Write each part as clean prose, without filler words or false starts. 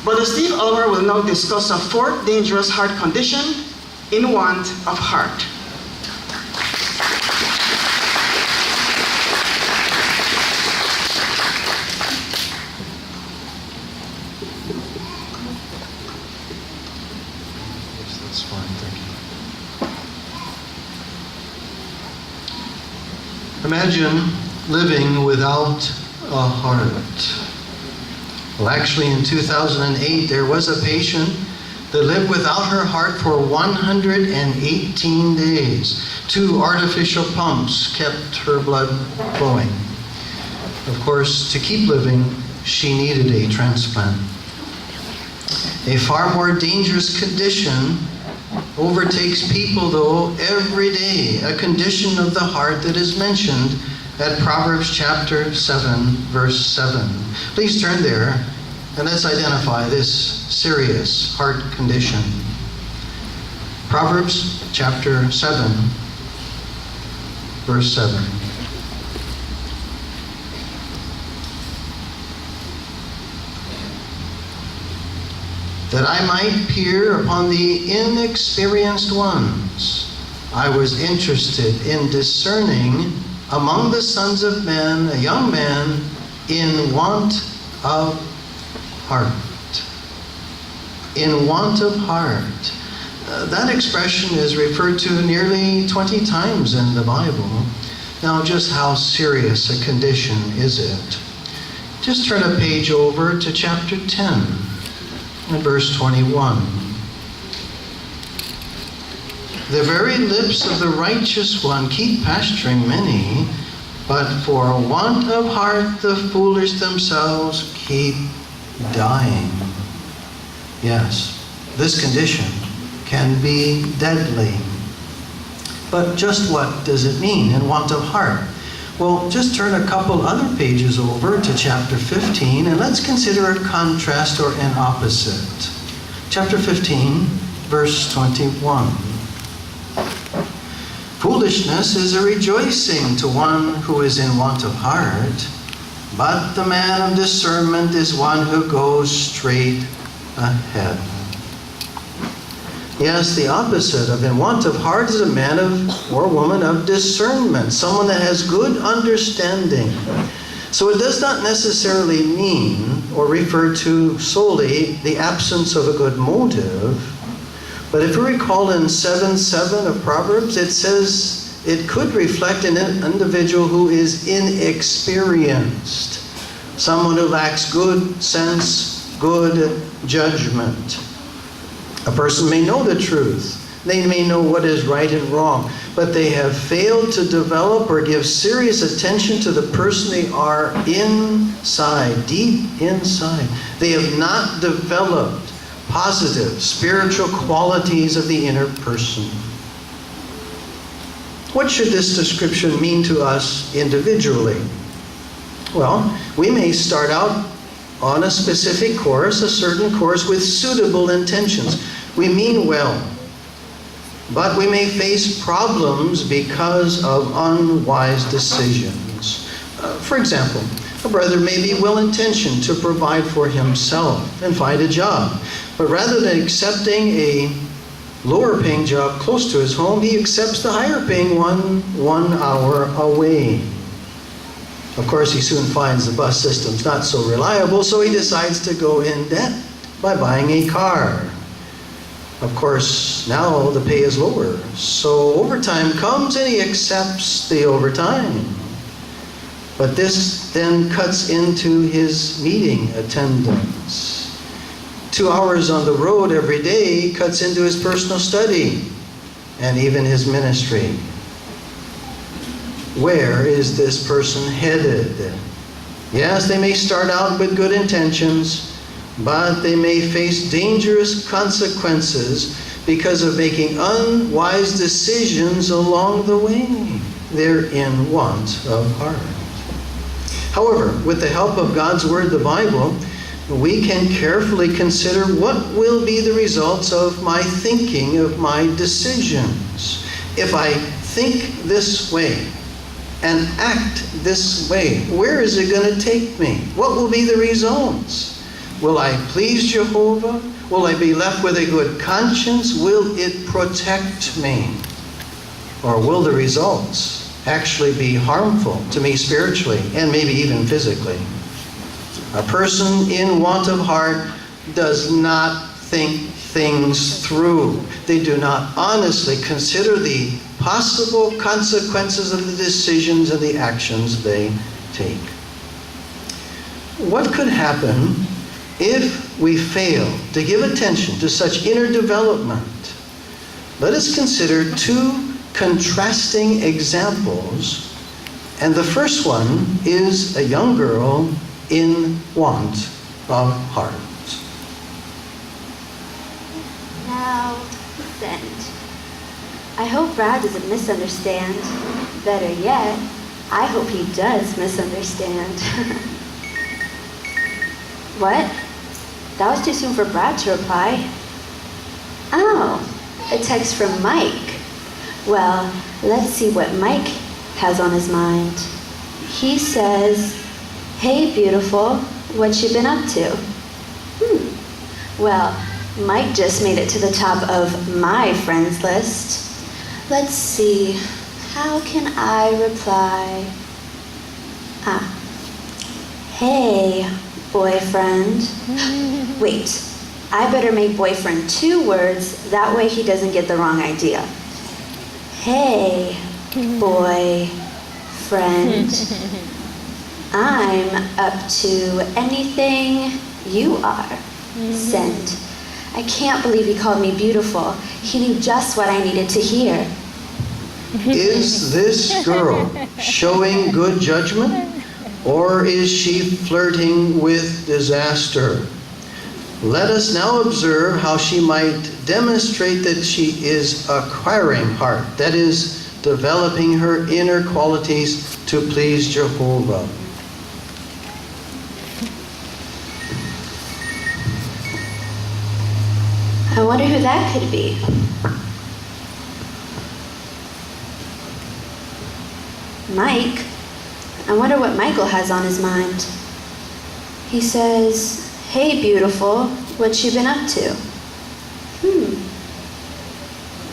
Brother Steve Ulmer will now discuss a fourth dangerous heart condition, in want of heart. Yes, that's fine, thank you. Imagine living without a heart. Well, actually, in 2008, there was a patient that lived without her heart for 118 days. 2 artificial pumps kept her blood flowing. Of course, to keep living, she needed a transplant. A far more dangerous condition overtakes people, though, every day. A condition of the heart that is mentioned at Proverbs chapter 7, verse 7. Please turn there and let's identify this serious heart condition. Proverbs chapter 7, verse 7. That I might peer upon the inexperienced ones, I was interested in discerning among the sons of men a young man in want of heart. In want of heart. That expression is referred to nearly 20 times in the Bible. Now, just how serious a condition is it? Just turn a page over to chapter 10 and verse 21. The very lips of the righteous one keep pasturing many, but for want of heart the foolish themselves keep dying. Yes, this condition can be deadly. But just what does it mean, in want of heart? Well, just turn a couple other pages over to chapter 15 and let's consider a contrast or an opposite. Chapter 15, verse 21. Foolishness is a rejoicing to one who is in want of heart, but the man of discernment is one who goes straight ahead. Yes, the opposite of in want of heart is a man of or woman of discernment, someone that has good understanding. So it does not necessarily mean or refer to solely the absence of a good motive. But if you recall in 7:7 of Proverbs, it says it could reflect an individual who is inexperienced, someone who lacks good sense, good judgment. A person may know the truth. They may know what is right and wrong, but they have failed to develop or give serious attention to the person they are inside, deep inside. They have not developed positive spiritual qualities of the inner person. What should this description mean to us individually? Well, we may start out on a specific course, a certain course with suitable intentions. We mean well, but we may face problems because of unwise decisions. For example, a brother may be well-intentioned to provide for himself and find a job, but rather than accepting a lower-paying job close to his home, he accepts the higher-paying one hour away. Of course, he soon finds the bus system's not so reliable, so he decides to go in debt by buying a car. Of course, now the pay is lower, so overtime comes and he accepts the overtime. But this then cuts into his meeting attendance. 2 hours on the road every day cuts into his personal study and even his ministry. Where is this person headed? Yes, they may start out with good intentions, but they may face dangerous consequences because of making unwise decisions along the way. They're in want of heart. However, with the help of God's Word, the Bible, we can carefully consider what will be the results of my thinking, of my decisions. If I think this way and act this way, where is it going to take me? What will be the results? Will I please Jehovah? Will I be left with a good conscience? Will it protect me? Or will the results actually be harmful to me spiritually and maybe even physically? A person in want of heart does not think things through. They do not honestly consider the possible consequences of the decisions and the actions they take. What could happen if we fail to give attention to such inner development? Let us consider two contrasting examples, and the first one is a young girl in want of heart. Now, send. I hope Brad doesn't misunderstand. Better yet, I hope he does misunderstand. What? That was too soon for Brad to reply. Oh, a text from Mike. Well, let's see what Mike has on his mind. He says, "Hey, beautiful, what you been up to?" Well, Mike just made it to the top of my friends list. Let's see, how can I reply? Hey, boyfriend. Wait, I better make boyfriend 2 words, that way he doesn't get the wrong idea. Hey, boyfriend. I'm up to anything you are. Send. I can't believe he called me beautiful. He knew just what I needed to hear. Is this girl showing good judgment, or is she flirting with disaster? Let us now observe how she might demonstrate that she is acquiring heart, that is, developing her inner qualities to please Jehovah. I wonder who that could be. Mike? I wonder what Michael has on his mind. He says, "Hey, beautiful, what you been up to?"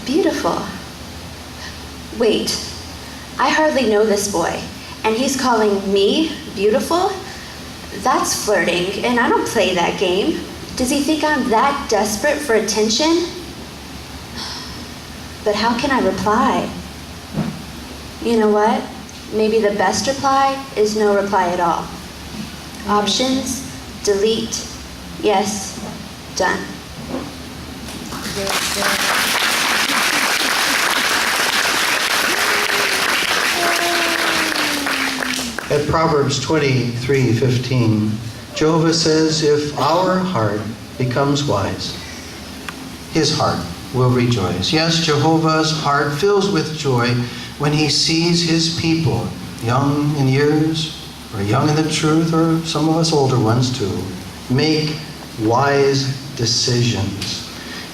Beautiful. Wait, I hardly know this boy, and he's calling me beautiful? That's flirting, and I don't play that game. Does he think I'm that desperate for attention? But how can I reply? You know what? Maybe the best reply is no reply at all. Options, delete, yes, done. At Proverbs 23:15, Jehovah says, if our heart becomes wise, his heart will rejoice. Yes, Jehovah's heart fills with joy when he sees his people, young in years, or young in the truth, or some of us older ones too, make wise decisions.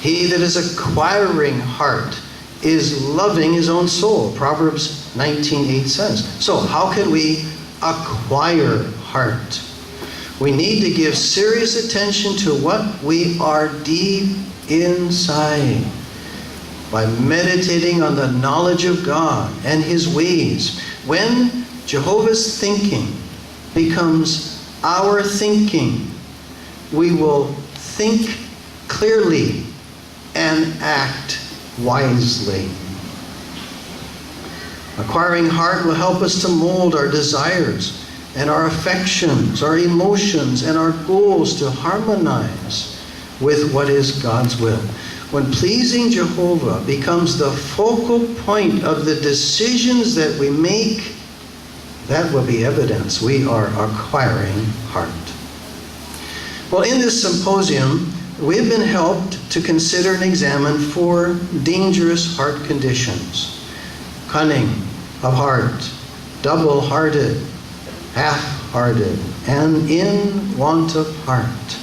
He that is acquiring heart is loving his own soul, Proverbs 19:8 says. So how can we acquire heart? We need to give serious attention to what we are deep inside by meditating on the knowledge of God and his ways. When Jehovah's thinking becomes our thinking, we will think clearly and act wisely. Acquiring heart will help us to mold our desires and our affections, our emotions, and our goals to harmonize with what is God's will. When pleasing Jehovah becomes the focal point of the decisions that we make, that will be evidence we are acquiring heart. Well, in this symposium, we've been helped to consider and examine 4 dangerous heart conditions: cunning of heart, double-hearted, half-hearted, and in want of heart.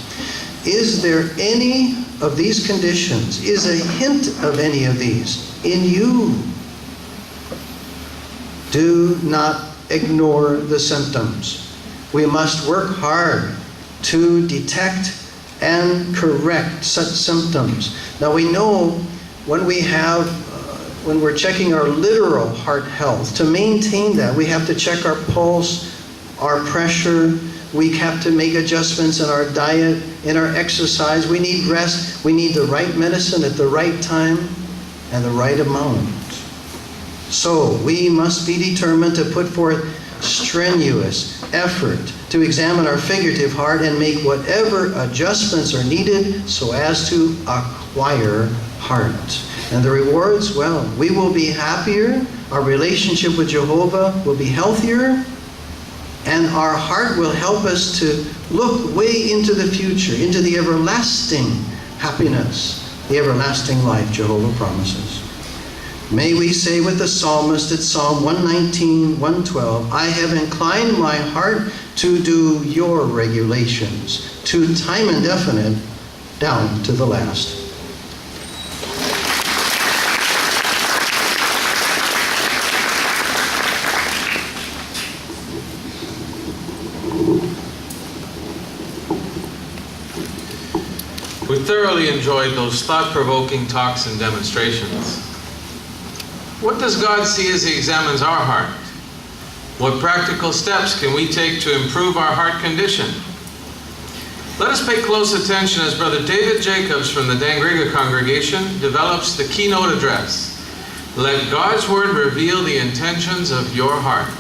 Is there any of these conditions, is a hint of any of these in you? Do not ignore the symptoms. We must work hard to detect and correct such symptoms. Now we know when when we're checking our literal heart health, to maintain that, we have to check our pulse, our pressure, we have to make adjustments in our diet, in our exercise. We need rest, we need the right medicine at the right time and the right amount. So we must be determined to put forth strenuous effort to examine our figurative heart and make whatever adjustments are needed so as to acquire heart. And the rewards, well, we will be happier, our relationship with Jehovah will be healthier, and our heart will help us to look way into the future, into the everlasting happiness, the everlasting life Jehovah promises. May we say with the psalmist at Psalm 119, 112, I have inclined my heart to do your regulations, to time indefinite, down to the last. We thoroughly enjoyed those thought-provoking talks and demonstrations. What does God see as He examines our heart? What practical steps can we take to improve our heart condition? Let us pay close attention as Brother David Jacobs from the Dangriga congregation develops the keynote address. Let God's Word reveal the intentions of your heart.